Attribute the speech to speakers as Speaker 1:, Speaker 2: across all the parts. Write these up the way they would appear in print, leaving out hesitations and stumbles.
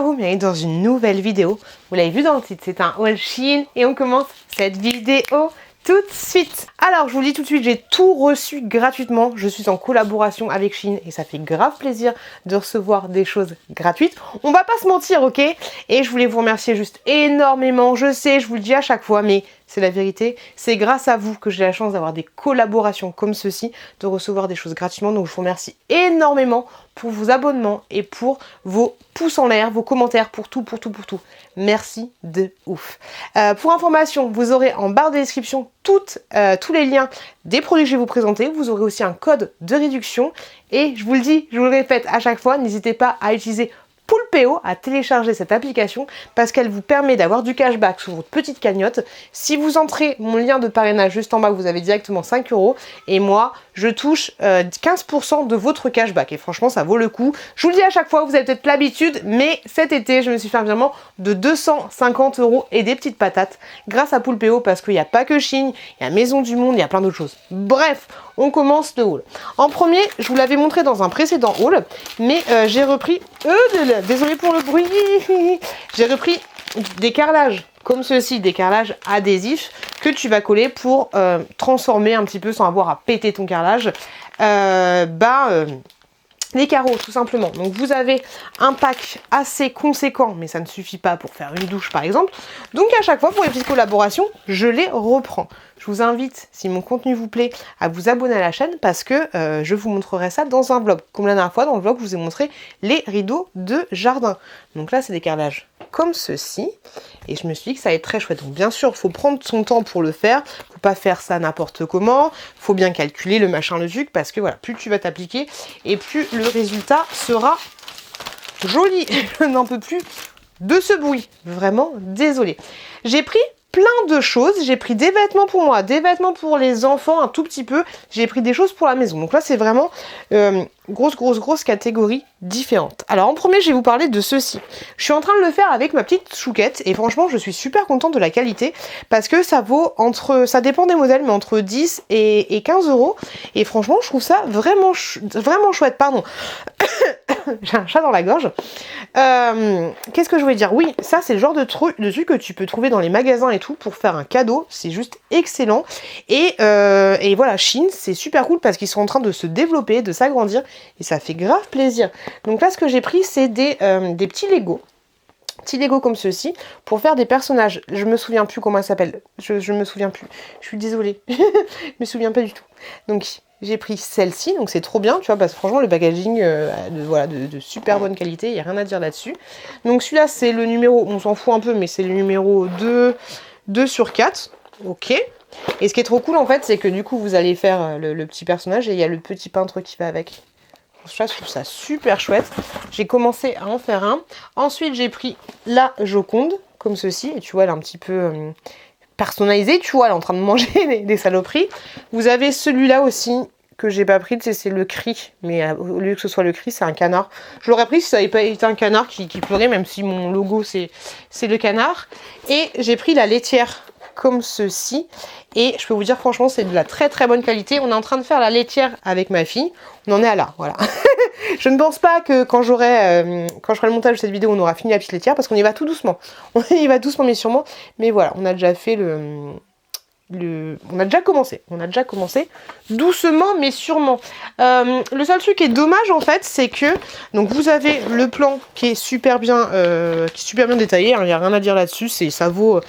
Speaker 1: vous, bienvenue dans une nouvelle vidéo. Vous l'avez vu dans le titre, c'est un haul Shein et on commence cette vidéo tout de suite. Alors je vous le dis tout de suite, j'ai tout reçu gratuitement. Je suis en collaboration avec Shein et ça fait grave plaisir de recevoir des choses gratuites. On va pas se mentir, ok? Et je voulais vous remercier juste énormément. Je sais, je vous le dis à chaque fois, mais c'est la vérité. C'est grâce à vous que j'ai la chance d'avoir des collaborations comme ceci, de recevoir des choses gratuitement. Donc je vous remercie énormément pour vos abonnements et pour vos pouces en l'air, vos commentaires, pour tout. Merci de ouf. Pour information, vous aurez en barre de description tous les liens des produits que je vais vous présenter. Vous aurez aussi un code de réduction. Et je vous le dis, je vous le répète à chaque fois, n'hésitez pas à utiliser Poulpeo, à télécharger cette application parce qu'elle vous permet d'avoir du cashback sur votre petite cagnotte. Si vous entrez mon lien de parrainage juste en bas, vous avez directement 5 € et moi, je touche 15% de votre cashback et franchement, ça vaut le coup. Je vous le dis à chaque fois, vous avez peut-être l'habitude, mais cet été, je me suis fait un virement de 250 € et des petites patates grâce à Poulpeo parce qu'il n'y a pas que Shein, il y a Maison du Monde, il y a plein d'autres choses. Bref, on commence le haul. En premier, je vous l'avais montré dans un précédent haul, mais j'ai repris... désolé pour le bruit. J'ai repris des carrelages comme ceci, des carrelages adhésifs que tu vas coller pour transformer un petit peu sans avoir à péter ton carrelage. Les carreaux tout simplement. Donc vous avez un pack assez conséquent, mais ça ne suffit pas pour faire une douche par exemple. Donc à chaque fois pour les petites collaborations, je les reprends. Je vous invite, si mon contenu vous plaît, à vous abonner à la chaîne parce que je vous montrerai ça dans un vlog. Comme la dernière fois, dans le vlog, je vous ai montré les rideaux de jardin. Donc là, c'est des carrelages comme ceci. Et je me suis dit que ça allait être très chouette. Donc bien sûr, il faut prendre son temps pour le faire. Il ne faut pas faire ça n'importe comment. Il faut bien calculer le machin, le truc. Parce que voilà, plus tu vas t'appliquer et plus le résultat sera joli. Je n'en peux plus de ce bruit. Vraiment, désolée. J'ai pris plein de choses, j'ai pris des vêtements pour moi, des vêtements pour les enfants un tout petit peu, j'ai pris des choses pour la maison. Donc là c'est vraiment grosse catégorie différente. Alors en premier je vais vous parler de ceci. Je suis en train de le faire avec ma petite chouquette et franchement je suis super contente de la qualité parce que ça vaut ça dépend des modèles mais entre 10 et 15 € et franchement je trouve ça vraiment chouette, pardon. J'ai un chat dans la gorge. Qu'est-ce que je voulais dire? Oui, ça c'est le genre de truc que tu peux trouver dans les magasins et tout pour faire un cadeau. C'est juste excellent. Et voilà, Shein, c'est super cool parce qu'ils sont en train de se développer, de s'agrandir et ça fait grave plaisir. Donc là, ce que j'ai pris, c'est des petits Lego. Petits Lego comme ceci pour faire des personnages. Je me souviens plus comment ça s'appelle. Je me souviens plus. Je suis désolée. Je me souviens pas du tout. Donc j'ai pris celle-ci, donc c'est trop bien, tu vois, parce que franchement le packaging, de super bonne qualité, il n'y a rien à dire là-dessus. Donc celui-là c'est le numéro, on s'en fout un peu, mais c'est le numéro 2 sur 4, ok. Et ce qui est trop cool en fait, c'est que du coup vous allez faire le petit personnage et il y a le petit peintre qui va avec. Je trouve ça super chouette. J'ai commencé à en faire un. Ensuite j'ai pris la Joconde, comme ceci, et tu vois elle est un petit peu... personnalisé, tu vois, elle est en train de manger des saloperies. Vous avez celui-là aussi que j'ai pas pris, c'est le cri, mais au lieu que ce soit le cri, c'est un canard. Je l'aurais pris si ça n'avait pas été un canard qui pleurait, même si mon logo c'est le canard. Et j'ai pris la laitière comme ceci. Et je peux vous dire franchement c'est de la très bonne qualité. On est en train de faire la laitière avec ma fille. On en est à là, voilà. Je ne pense pas que quand je ferai le montage de cette vidéo, on aura fini la petite laitière parce qu'on y va tout doucement. On y va doucement mais sûrement. Mais voilà, on a déjà fait on a déjà commencé doucement mais sûrement. Le seul truc qui est dommage en fait, c'est que donc vous avez le plan qui est super bien détaillé, hein, il n'y a rien à dire là-dessus, ça vaut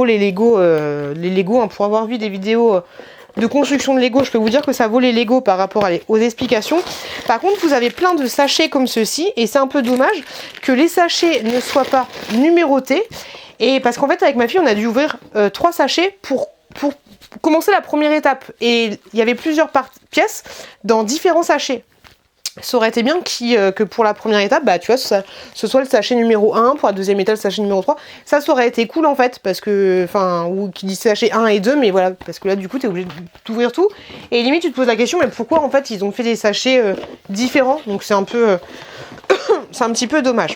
Speaker 1: les Lego hein, pour avoir vu des vidéos de construction de Lego, je peux vous dire que ça vaut les Lego par rapport aux explications. Par contre, vous avez plein de sachets comme ceci et c'est un peu dommage que les sachets ne soient pas numérotés. Et parce qu'en fait, avec ma fille, on a dû ouvrir 3 sachets pour commencer la première étape. Et il y avait plusieurs pièces dans différents sachets. Ça aurait été bien que pour la première étape, bah tu vois, ce soit le sachet numéro 1, pour la deuxième étape, le sachet numéro 3. Ça aurait été cool en fait, parce que, enfin, ou qui dit sachet 1 et 2, mais voilà, parce que là du coup, t'es obligé d'ouvrir tout. Et limite, tu te poses la question, mais pourquoi en fait ils ont fait des sachets différents? Donc c'est un peu, c'est un petit peu dommage.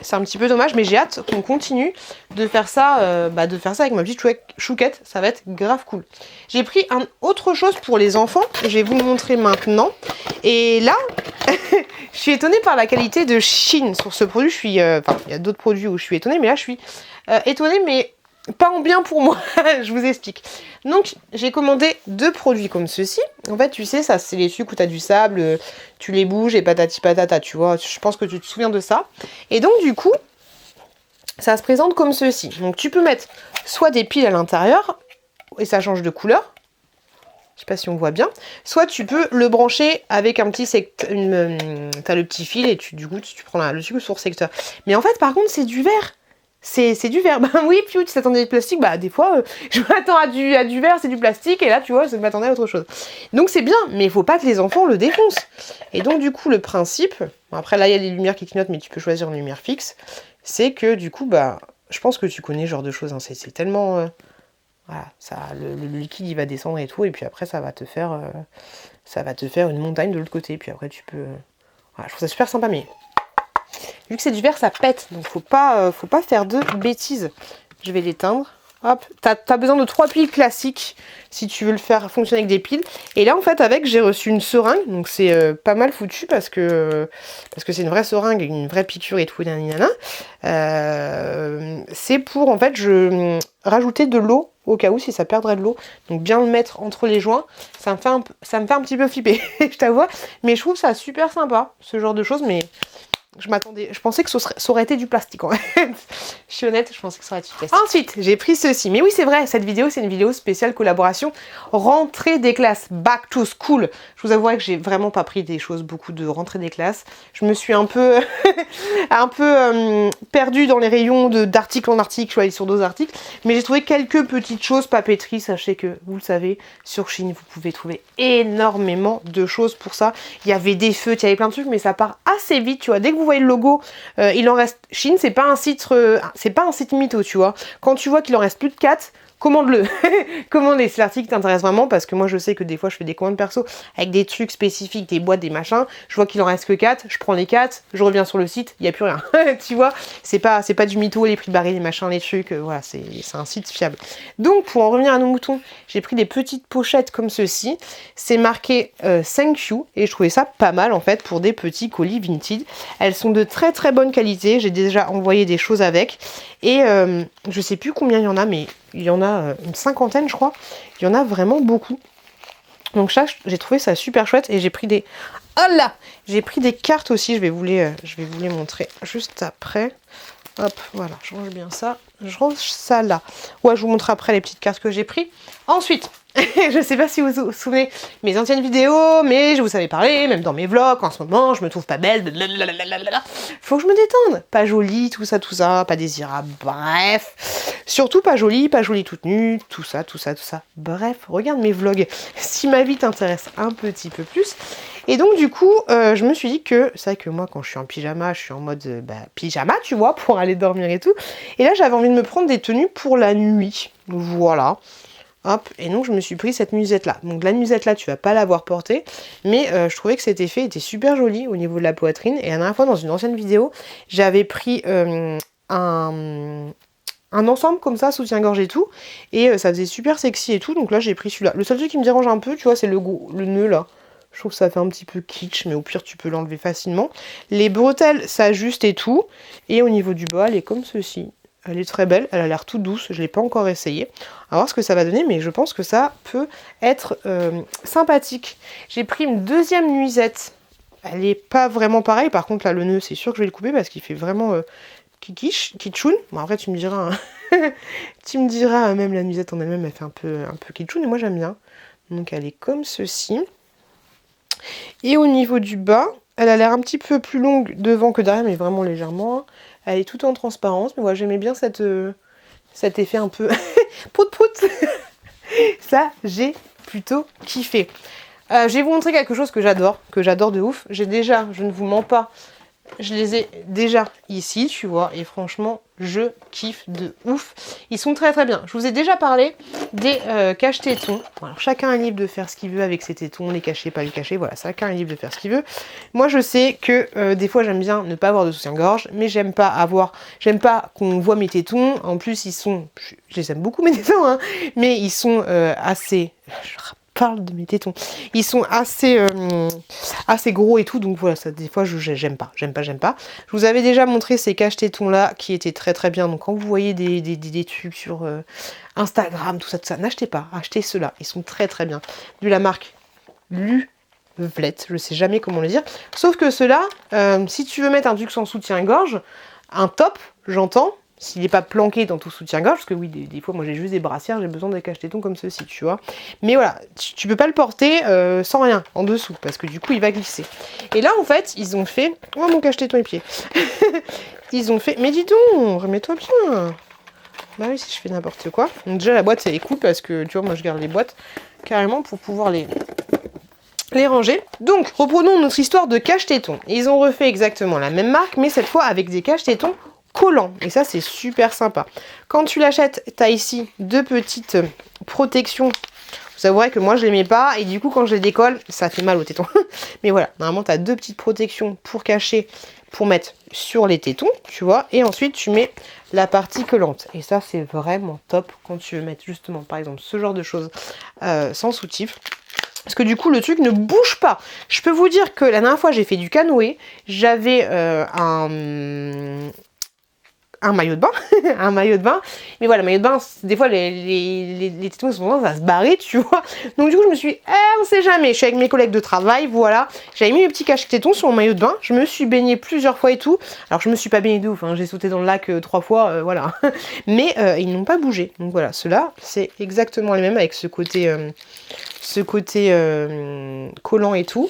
Speaker 1: C'est un petit peu dommage, mais j'ai hâte qu'on continue de faire ça, avec ma petite chouquette. Ça va être grave cool. J'ai pris autre chose pour les enfants. Je vais vous le montrer maintenant. Et là, Je suis étonnée par la qualité de Shein sur ce produit. Je suis, enfin, il y a d'autres produits où je suis étonnée, mais là, je suis étonnée, mais pas en bien pour moi. Je vous explique. Donc, j'ai commandé 2 produits comme ceci. En fait, tu sais, ça, c'est les sucres où tu as du sable, tu les bouges et patati patata, tu vois. Je pense que tu te souviens de ça. Et donc, du coup, ça se présente comme ceci. Donc, tu peux mettre soit des piles à l'intérieur, et ça change de couleur. Je sais pas si on voit bien. Soit tu peux le brancher avec un petit secteur. T'as le petit fil et du coup, tu prends le sucre sur secteur. Mais en fait, par contre, c'est du verre. C'est du verre. Ben oui, puis tu t'attendais à du plastique. Bah, des fois, je m'attends à du verre, c'est du plastique. Et là, tu vois, je m'attendais à autre chose. Donc, c'est bien, mais il faut pas que les enfants le défoncent. Et donc, du coup, le principe. Bon, après, là, il y a les lumières qui clignotent, mais tu peux choisir une lumière fixe. C'est que, du coup, bah, je pense que tu connais ce genre de choses. Hein. C'est tellement. Voilà, ça, le liquide il va descendre et tout, et puis après ça va te faire une montagne de l'autre côté, puis après tu peux. Voilà, je trouve ça super sympa, mais vu que c'est du verre, ça pète, donc faut pas faire de bêtises. Je vais l'éteindre. Hop, t'as besoin de 3 piles classiques si tu veux le faire fonctionner avec des piles. Et là en fait avec j'ai reçu une seringue, donc c'est pas mal foutu parce que c'est une vraie seringue, une vraie piqûre et tout, nanana. C'est pour en fait rajouter de l'eau au cas où si ça perdrait de l'eau. Donc bien le mettre entre les joints, ça me fait un petit peu flipper, je t'avoue. Mais je trouve ça super sympa, ce genre de choses, mais je pensais que ça aurait été du plastique en fait. Je suis honnête, je pensais que ça aurait été du plastique. Ensuite, j'ai pris ceci. Mais oui, c'est vrai, cette vidéo, c'est une vidéo spéciale collaboration rentrée des classes, back to school. Je vous avouerai que j'ai vraiment pas pris des choses, beaucoup de rentrée des classes. Je me suis un peu, perdue dans les rayons d'article en article. Je suis allée sur 2 articles. Mais j'ai trouvé quelques petites choses papeterie. Sachez que, vous le savez, sur Shein, vous pouvez trouver énormément de choses pour ça. Il y avait des feutres, il y avait plein de trucs, mais ça part assez vite, tu vois. Dès que vous voyez le logo, il en reste. Shein, c'est pas un site mytho, tu vois. Quand tu vois qu'il en reste plus de 4, commande-le. Commande-les si l'article t'intéresse vraiment, parce que moi je sais que des fois je fais des commandes perso avec des trucs spécifiques, des boîtes, des machins. Je vois qu'il en reste que 4, je prends les 4, je reviens sur le site, il n'y a plus rien. Tu vois, c'est pas du mytho, les prix barrés, les machins, les trucs, voilà, c'est un site fiable. Donc pour en revenir à nos moutons, j'ai pris des petites pochettes comme ceci. C'est marqué thank you et je trouvais ça pas mal en fait pour des petits colis vintage. Elles sont de très très bonne qualité, j'ai déjà envoyé des choses avec et je sais plus combien il y en a, mais il y en a une 50aine je crois. Il y en a vraiment beaucoup. Donc ça, j'ai trouvé ça super chouette et j'ai pris des... Oh là! J'ai pris des cartes aussi, je vais vous les montrer juste après. Hop, voilà, je range bien ça. Je range ça là. Ouais, je vous montre après les petites cartes que j'ai prises. Ensuite, je sais pas si vous vous souvenez mes anciennes vidéos, mais je vous savais parler, même dans mes vlogs, en ce moment, je me trouve pas belle, blablabla. Faut que je me détende. Pas jolie, tout ça, pas désirable, bref. Surtout pas jolie toute nue, tout ça. Bref, regarde mes vlogs si ma vie t'intéresse un petit peu plus. Et donc du coup, je me suis dit que, c'est vrai que moi quand je suis en pyjama, je suis en mode pyjama, tu vois, pour aller dormir et tout. Et là j'avais envie de me prendre des tenues pour la nuit. Voilà. Hop, et donc je me suis pris cette nuisette là. Donc la nuisette là, tu vas pas l'avoir portée, mais je trouvais que cet effet était super joli au niveau de la poitrine. Et la dernière fois dans une ancienne vidéo, j'avais pris un ensemble comme ça, soutien-gorge et tout, et ça faisait super sexy et tout. Donc là j'ai pris celui-là. Le seul truc qui me dérange un peu, tu vois, c'est le nœud là. Je trouve que ça fait un petit peu kitsch, mais au pire tu peux l'enlever facilement. Les bretelles s'ajustent et tout, et au niveau du bas, elle est comme ceci. Elle est très belle, elle a l'air toute douce, je ne l'ai pas encore essayé. On va voir ce que ça va donner, mais je pense que ça peut être sympathique. J'ai pris une deuxième nuisette. Elle n'est pas vraiment pareille, par contre là le nœud c'est sûr que je vais le couper parce qu'il fait vraiment kitchoun. Bon après tu me diras, hein. Tu me diras, même la nuisette en elle-même elle fait un peu kitchoun, et moi j'aime bien. Donc elle est comme ceci. Et au niveau du bas, elle a l'air un petit peu plus longue devant que derrière, mais vraiment légèrement. Elle est toute en transparence, mais voilà, j'aimais bien cet effet un peu prout prout. Ça, j'ai plutôt kiffé. Je vais vous montrer quelque chose que j'adore de ouf. Je ne vous mens pas, je les ai déjà ici, tu vois, et franchement, je kiffe de ouf. Ils sont très très bien. Je vous ai déjà parlé des cache-tétons. Alors, chacun est libre de faire ce qu'il veut avec ses tétons, les cacher, pas les cacher, voilà, chacun est libre de faire ce qu'il veut. Moi, je sais que des fois, j'aime bien ne pas avoir de soutien-gorge, mais j'aime pas qu'on voit mes tétons. En plus, je les aime beaucoup mes tétons, hein, mais ils sont assez... parle de mes tétons. Ils sont assez gros et tout, donc voilà, ça, des fois, j'aime pas. Je vous avais déjà montré ces cache-tétons là, qui étaient très très bien. Donc quand vous voyez des trucs sur Instagram, tout ça, n'achetez pas. Achetez ceux-là, ils sont très très bien. De la marque Luvlette, je sais jamais comment le dire. Sauf que ceux-là, si tu veux mettre un truc sans soutien-gorge, un top, j'entends, s'il n'est pas planqué dans tout soutien-gorge, parce que oui, des fois, moi j'ai juste des brassières, j'ai besoin des cache-tétons comme ceci, tu vois. Mais voilà, tu peux pas le porter sans rien, en dessous, parce que du coup, il va glisser. Et là, en fait, ils ont fait... Oh, mon cache-téton est pied. Ils ont fait... Mais dis donc, remets-toi bien. Bah oui, si je fais n'importe quoi. Donc déjà, la boîte, elle est cool, parce que, tu vois, moi, je garde les boîtes carrément pour pouvoir les ranger. Donc, reprenons notre histoire de cache-tétons. Ils ont refait exactement la même marque, mais cette fois avec des cache-tétons collants. Et ça, c'est super sympa. Quand tu l'achètes, tu as ici deux petites protections. Vous avouerez que moi, je les mets pas. Et du coup, quand je les décolle, ça fait mal aux tétons. Mais voilà, normalement, tu as deux petites protections pour cacher, pour mettre sur les tétons, tu vois. Et ensuite, tu mets la partie collante. Et ça, c'est vraiment top quand tu veux mettre justement, par exemple, ce genre de choses sans soutif. Parce que du coup, le truc ne bouge pas. Je peux vous dire que la dernière fois, j'ai fait du canoë. J'avais un maillot de bain. Un maillot de bain. Mais voilà, maillot de bain, des fois, les tétons sont tendance à se barrer, tu vois. Donc du coup, je me suis dit, on sait jamais. Je suis avec mes collègues de travail, voilà. J'avais mis mes petits cache-tétons sur mon maillot de bain. Je me suis baignée plusieurs fois et tout. Alors, je me suis pas baignée de ouf. Hein. J'ai sauté dans le lac 3 fois, voilà. Mais ils n'ont pas bougé. Donc voilà, ceux-là, c'est exactement les mêmes avec ce côté collant et tout.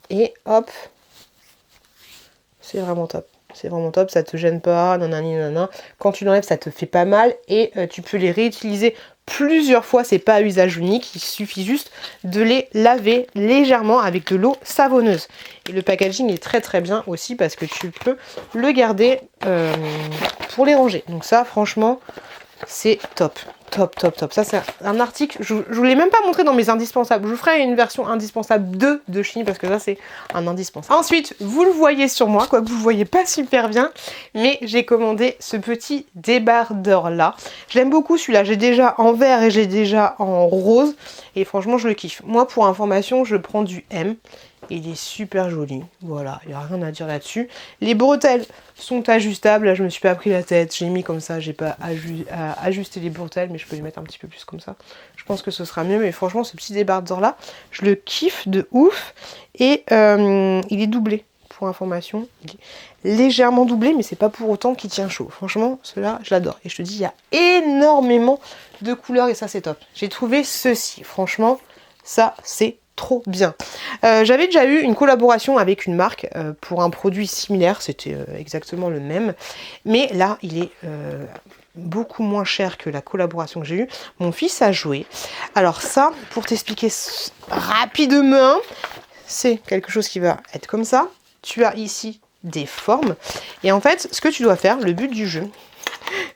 Speaker 1: Et hop, c'est vraiment top. C'est vraiment top, ça te gêne pas, nanani nanana. Quand tu l'enlèves, ça te fait pas mal et tu peux les réutiliser plusieurs fois. C'est pas à usage unique, il suffit juste de les laver légèrement avec de l'eau savonneuse. Et le packaging est très très bien aussi parce que tu peux le garder pour les ranger. Donc ça, franchement, c'est top. Top, top, top. Ça, c'est un article. Je vous l'ai même pas montré dans mes indispensables. Je vous ferai une version indispensable 2 de Shein parce que ça, c'est un indispensable. Ensuite, vous le voyez sur moi, quoique vous le voyez pas super bien, mais j'ai commandé ce petit débardeur là. Je l'aime beaucoup celui-là. J'ai déjà en vert et j'ai déjà en rose. Et franchement, je le kiffe. Moi, pour information, je prends du M. Il est super joli, voilà, il n'y a rien à dire là-dessus. Les bretelles sont ajustables, là je me suis pas pris la tête, j'ai mis comme ça, j'ai pas à ajuster les bretelles, mais je peux les mettre un petit peu plus comme ça. Je pense que ce sera mieux, mais franchement ce petit débardeur là, je le kiffe de ouf. Et il est doublé, pour information. Il est légèrement doublé, mais c'est pas pour autant qu'il tient chaud. Franchement, celui-là, je l'adore. Et je te dis, il y a énormément de couleurs et ça c'est top. J'ai trouvé ceci, franchement, ça c'est trop bien. J'avais déjà eu une collaboration avec une marque pour un produit similaire, c'était exactement le même, mais là il est beaucoup moins cher que la collaboration que j'ai eue. Mon fils a joué. Alors ça, pour t'expliquer rapidement, c'est quelque chose qui va être comme ça. Tu as ici des formes et en fait ce que tu dois faire, le but du jeu,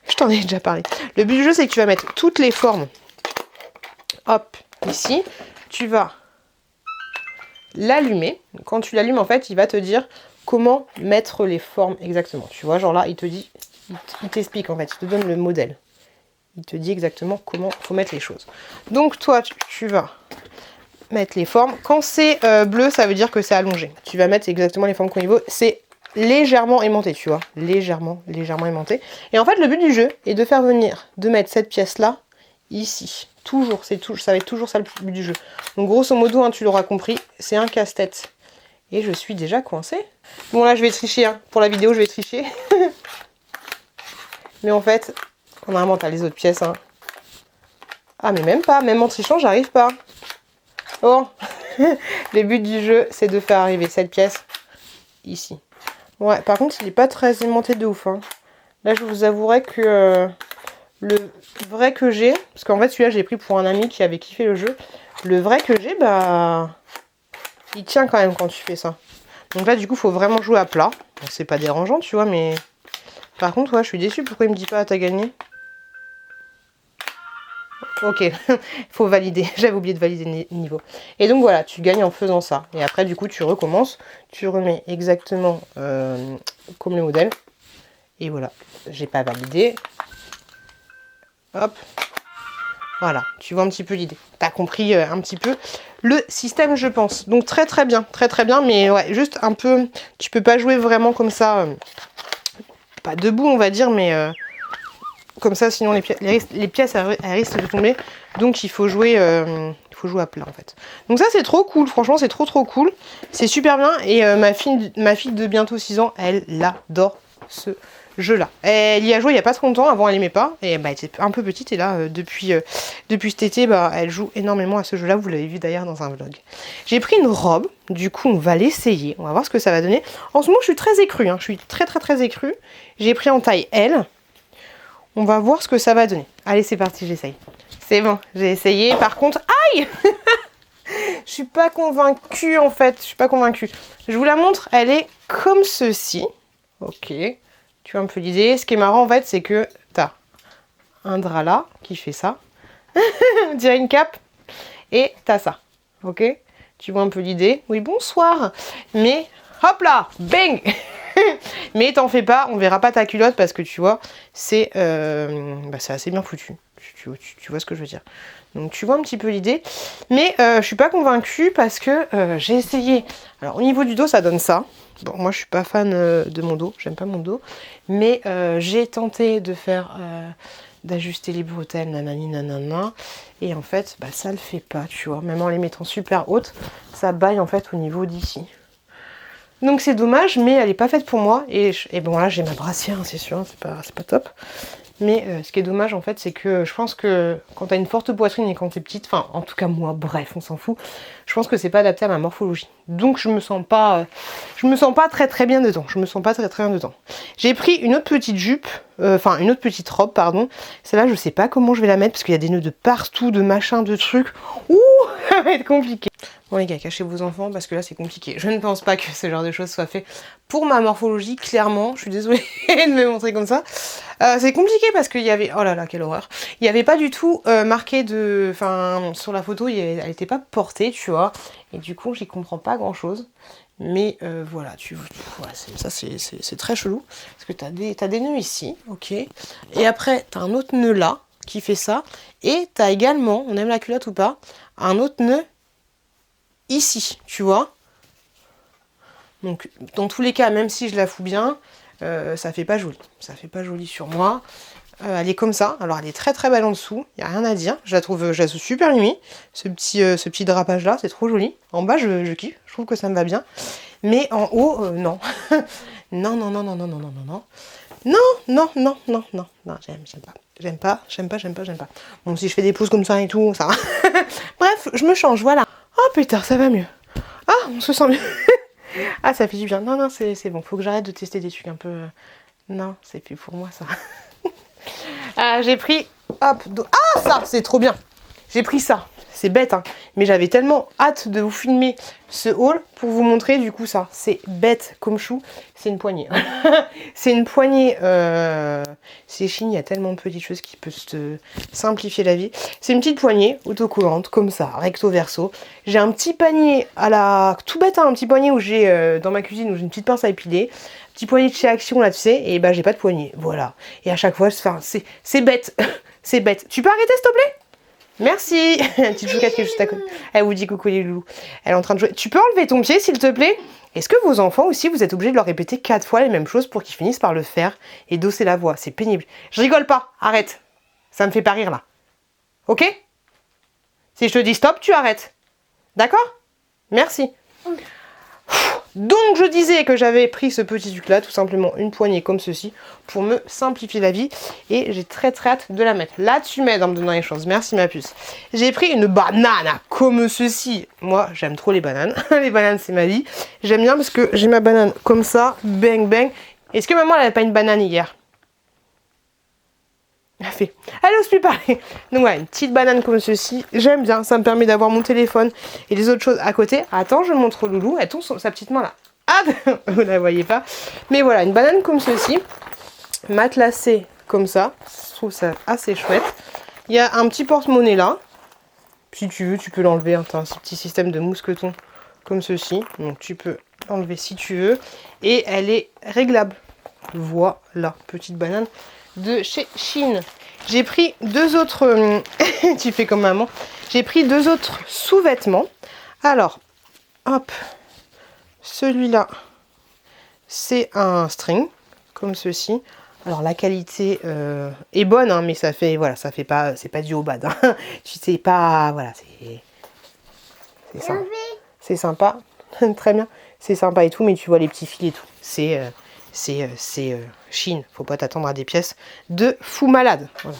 Speaker 1: je t'en ai déjà parlé, le but du jeu c'est que tu vas mettre toutes les formes, hop, ici, tu vas l'allumer. Quand tu l'allumes, en fait, il va te dire comment mettre les formes exactement. Tu vois, genre là, il te dit, il t'explique en fait, il te donne le modèle. Il te dit exactement comment il faut mettre les choses. Donc toi, tu vas mettre les formes. Quand c'est bleu, ça veut dire que c'est allongé. Tu vas mettre exactement les formes qu'on y veut. C'est légèrement aimanté, tu vois. Légèrement aimanté. Et en fait, le but du jeu est de faire venir, de mettre cette pièce-là ici. Toujours, ça va être toujours ça le but du jeu. Donc grosso modo, hein, tu l'auras compris, c'est un casse-tête. Et je suis déjà coincée. Bon là, je vais tricher, hein. Pour la vidéo, je vais tricher. Mais en fait, normalement, t'as les autres pièces. Hein. Ah, mais même pas, même en trichant, j'arrive pas. Oh. Le but du jeu, c'est de faire arriver cette pièce ici. Ouais, par contre, il n'est pas très aimanté de ouf. Hein. Là, je vous avouerai que... le vrai que j'ai, parce qu'en fait celui-là j'ai pris pour un ami qui avait kiffé le jeu. Le vrai que j'ai, bah il tient quand même quand tu fais ça. Donc là du coup faut vraiment jouer à plat. Bon, c'est pas dérangeant tu vois, mais par contre ouais, je suis déçue, pourquoi il me dit pas t'as gagné? Ok, faut valider, j'avais oublié de valider le niveau. Et donc voilà, tu gagnes en faisant ça. Et après du coup tu recommences, tu remets exactement comme le modèle. Et voilà, j'ai pas validé. Hop. Voilà, tu vois un petit peu l'idée. Tu as compris un petit peu le système, je pense. Donc très très bien, mais ouais, juste un peu, tu peux pas jouer vraiment comme ça, pas debout on va dire, mais comme ça, sinon les pièces elles risquent de tomber. Donc il faut jouer à plat en fait. Donc ça c'est trop cool, franchement c'est trop cool. C'est super bien et ma fille de bientôt 6 ans, elle adore ce jeu-là. Elle y a joué il n'y a pas trop longtemps, avant elle aimait pas, et bah, elle était un peu petite, et là, depuis cet été, bah, elle joue énormément à ce jeu-là, vous l'avez vu d'ailleurs dans un vlog. J'ai pris une robe, du coup on va l'essayer, on va voir ce que ça va donner. En ce moment je suis très écrue, hein, je suis très écrue. J'ai pris en taille L, on va voir ce que ça va donner. Allez c'est parti, j'essaye. C'est bon, j'ai essayé, par contre, aïe je suis pas convaincue en fait, je suis pas convaincue. Je vous la montre, elle est comme ceci, ok. Tu vois un peu l'idée. Ce qui est marrant en fait, c'est que t'as un drap là qui fait ça. On dirait une cape. Et t'as ça. Ok? Tu vois un peu l'idée. Oui, bonsoir. Mais hop là, bang. Mais t'en fais pas, on verra pas ta culotte parce que tu vois, c'est assez bien foutu. Tu vois ce que je veux dire. Donc tu vois un petit peu l'idée. Mais je suis pas convaincue parce que j'ai essayé. Alors au niveau du dos, ça donne ça. Bon, moi je suis pas fan de mon dos, j'aime pas mon dos. Mais j'ai tenté de faire d'ajuster les bretelles, nanani nanana. Et en fait, bah, ça le fait pas, tu vois. Même en les mettant super hautes, ça baille en fait au niveau d'ici. Donc c'est dommage, mais elle est pas faite pour moi. Et bon là j'ai ma brassière, c'est sûr, hein, c'est pas top. Mais ce qui est dommage en fait, c'est que je pense que quand t'as une forte poitrine et quand t'es petite, enfin en tout cas moi, bref, on s'en fout, je pense que c'est pas adapté à ma morphologie. Donc je me sens pas très bien dedans. J'ai pris une autre petite jupe, une autre petite robe, pardon. Celle-là, je sais pas comment je vais la mettre parce qu'il y a des nœuds de partout, de machin, de trucs. Ouh, ça va être compliqué. Bon les gars, cachez vos enfants parce que là c'est compliqué. Je ne pense pas que ce genre de choses soit fait pour ma morphologie, clairement. Je suis désolée de me montrer comme ça. C'est compliqué parce qu'il y avait... Oh là là, quelle horreur. Il n'y avait pas du tout marqué de... Enfin, sur la photo, elle n'était pas portée, tu vois. Et du coup, j'y comprends pas grand-chose. Mais voilà, voilà, ça c'est très chelou. Parce que t'as des nœuds ici, ok. Et après, t'as un autre nœud là, qui fait ça. Et t'as également, on aime la culotte ou pas, un autre nœud ici, tu vois. Donc, dans tous les cas, même si je la fous bien, ça fait pas joli. Ça fait pas joli sur moi. Elle est comme ça. Alors, elle est très belle en dessous. Il n'y a rien à dire. Je la trouve super mimi. Ce petit drapage là, c'est trop joli. En bas, je kiffe. Je trouve que ça me va bien. Mais en haut, non. Non. Non, j'aime pas. Bon, si je fais des pouces comme ça et tout, ça va. Bref, je me change, voilà. Oh putain, ça va mieux. Ah, on se sent mieux. Ah, ça fait du bien. Non, c'est bon. Faut que j'arrête de tester des trucs un peu... Non, c'est plus pour moi, ça. J'ai pris... Hop. Ah, ça, c'est trop bien. J'ai pris ça. C'est bête, hein. Mais j'avais tellement hâte de vous filmer ce haul pour vous montrer, du coup, ça. C'est bête comme chou. C'est une poignée. C'est une poignée... C'est Chine, il y a tellement de petites choses qui peuvent te simplifier la vie. C'est une petite poignée autocollante, comme ça, recto verso. J'ai un petit panier à la... Tout bête, hein, un petit poignet où j'ai, dans ma cuisine, où j'ai une petite pince à épiler. Petit poignet de chez Action, là, tu sais. Et bah, j'ai pas de poignée. Voilà. Et à chaque fois, c'est bête. C'est bête. Tu peux arrêter, s'il te plaît ? Merci. La petite chouquette qui est juste à côté. Elle vous dit coucou les loulous. Elle est en train de jouer. Tu peux enlever ton pied s'il te plaît? Est-ce que vos enfants aussi, vous êtes obligés de leur répéter 4 fois les mêmes choses pour qu'ils finissent par le faire et d'osser la voix? C'est pénible. Je rigole pas. Arrête. Ça me fait pas rire là. Ok? Si je te dis stop, tu arrêtes. D'accord? Merci. Donc je disais que j'avais pris ce petit truc là, tout simplement une poignée comme ceci, pour me simplifier la vie. Et j'ai très hâte de la mettre. Là tu m'aides en me donnant les choses, merci ma puce. J'ai pris une banane comme ceci. Moi j'aime trop les bananes, les bananes c'est ma vie. J'aime bien parce que j'ai ma banane comme ça, bang bang. Est-ce que maman elle avait pas une banane hier? Elle n'ose plus parler. Donc voilà, une petite banane comme ceci. J'aime bien, ça me permet d'avoir mon téléphone et les autres choses à côté. Attends, je montre Loulou. Elle tombe sa petite main là. Ah, vous ne la voyez pas. Mais voilà, une banane comme ceci. Matelassée comme ça. Je trouve ça assez chouette. Il y a un petit porte-monnaie là. Si tu veux, tu peux l'enlever. Hein. Tu as un petit système de mousqueton comme ceci. Donc tu peux l'enlever si tu veux. Et elle est réglable. Voilà, petite banane de chez Chine. J'ai pris 2 autres... tu fais comme maman. J'ai pris 2 autres sous-vêtements. Alors, hop, celui-là, c'est un string, comme ceci. Alors la qualité est bonne, hein, mais ça fait, voilà, ça fait pas, c'est pas du haut bad. Hein. Tu sais pas, voilà, c'est sympa. C'est sympa, très bien. C'est sympa et tout, mais tu vois les petits fils et tout. C'est Chine. Faut pas t'attendre à des pièces de fou malade. Voilà.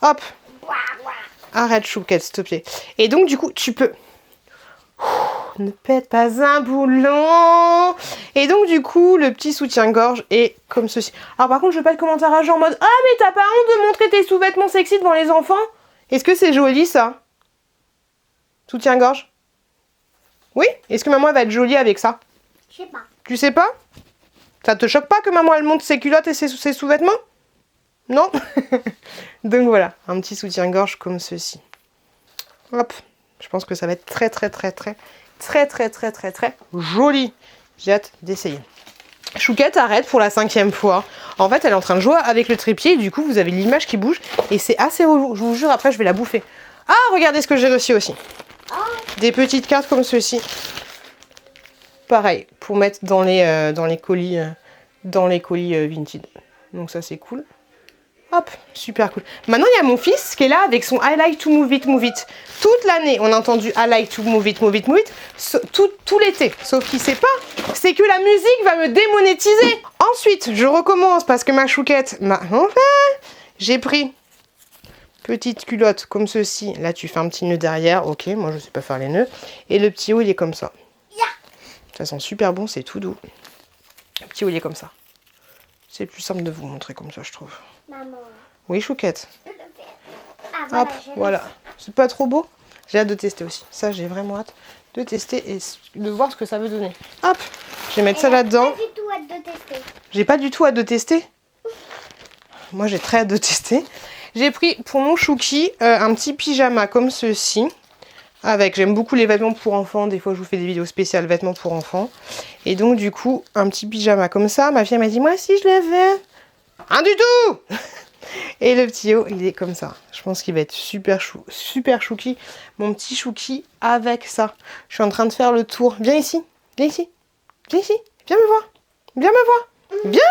Speaker 1: Hop. Arrête, Chouquette, s'il te plaît. Et donc du coup, tu peux. Ne pète pas un boulon. Et donc du coup, le petit soutien-gorge est comme ceci. Alors par contre, je veux pas de commentaires à genre en mode « Ah mais t'as pas honte de montrer tes sous-vêtements sexy devant les enfants ?» Est-ce que c'est joli ça? Soutien-gorge? Oui? Est-ce que maman elle va être jolie avec ça?
Speaker 2: Je sais pas.
Speaker 1: Tu sais pas? Ça te choque pas que maman elle monte ses culottes et ses sous-vêtements? Non? Donc voilà, un petit soutien-gorge comme ceci. Hop, je pense que ça va être très joli. J'ai hâte d'essayer. Chouquette arrête pour la 5e fois. En fait, elle est en train de jouer avec le trépied et du coup, vous avez l'image qui bouge et c'est assez relou. Je vous jure, après, je vais la bouffer. Ah, regardez ce que j'ai reçu aussi. Des petites cartes comme ceci. Pareil, pour mettre dans les colis Vinted. Donc ça, c'est cool. Hop, super cool. Maintenant, il y a mon fils qui est là avec son I like to move it, move it. Toute l'année, on a entendu I like to move it, move it, move it. Tout l'été. Sauf qu'il sait pas, c'est que la musique va me démonétiser. Ensuite, je recommence parce que ma chouquette m'a... Enfin, j'ai pris petite culotte comme ceci. Là, tu fais un petit nœud derrière. Ok, moi, je sais pas faire les nœuds. Et le petit haut, il est comme ça. Ça sent super bon, c'est tout doux. Le petit haut, il est comme ça. C'est plus simple de vous montrer comme ça, je trouve.
Speaker 2: Maman.
Speaker 1: Oui, Chouquette.
Speaker 2: Ah, voilà,
Speaker 1: Hop, voilà. C'est pas trop beau? J'ai hâte de tester aussi. Ça, j'ai vraiment hâte de tester et de voir ce que ça veut donner. Hop, je vais mettre ça là-dedans.
Speaker 2: Pas du tout hâte de tester.
Speaker 1: J'ai pas du tout hâte de tester. Moi, j'ai très hâte de tester. J'ai pris pour mon chouki un petit pyjama comme ceci. J'aime beaucoup les vêtements pour enfants. Des fois, je vous fais des vidéos spéciales vêtements pour enfants. Et donc, du coup, un petit pyjama comme ça. Ma fille m'a dit, moi aussi, je le veux. Rien du tout. Et le petit haut, il est comme ça. Je pense qu'il va être super chouki. Mon petit chouki avec ça. Je suis en train de faire le tour. Viens ici. Viens ici. Viens ici. Viens me voir. Viens me voir. Viens.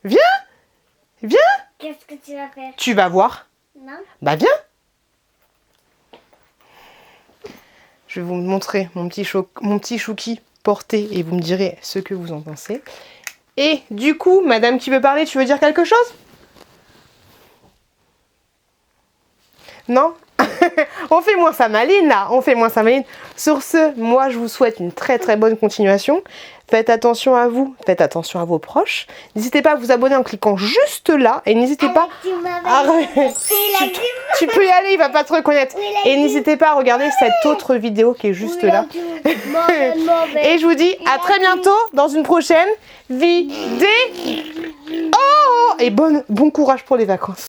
Speaker 1: Viens. Viens.
Speaker 2: Qu'est-ce que tu vas faire?
Speaker 1: Tu vas voir.
Speaker 2: Non.
Speaker 1: Bah viens. Je vais vous montrer mon petit chouki porté et vous me direz ce que vous en pensez. Et du coup, madame qui veut parler, tu veux dire quelque chose? Non? On fait moins sa maline là, on fait moins sa maline. Sur ce, moi je vous souhaite une très bonne continuation. Faites attention à vous, faites attention à vos proches. N'hésitez pas à vous abonner en cliquant juste là et n'hésitez pas à... Tu peux y aller, il va pas te reconnaître. Et n'hésitez pas à regarder cette autre vidéo qui est juste là. Et je vous dis à très bientôt dans une prochaine vidéo. Et bon courage pour les vacances.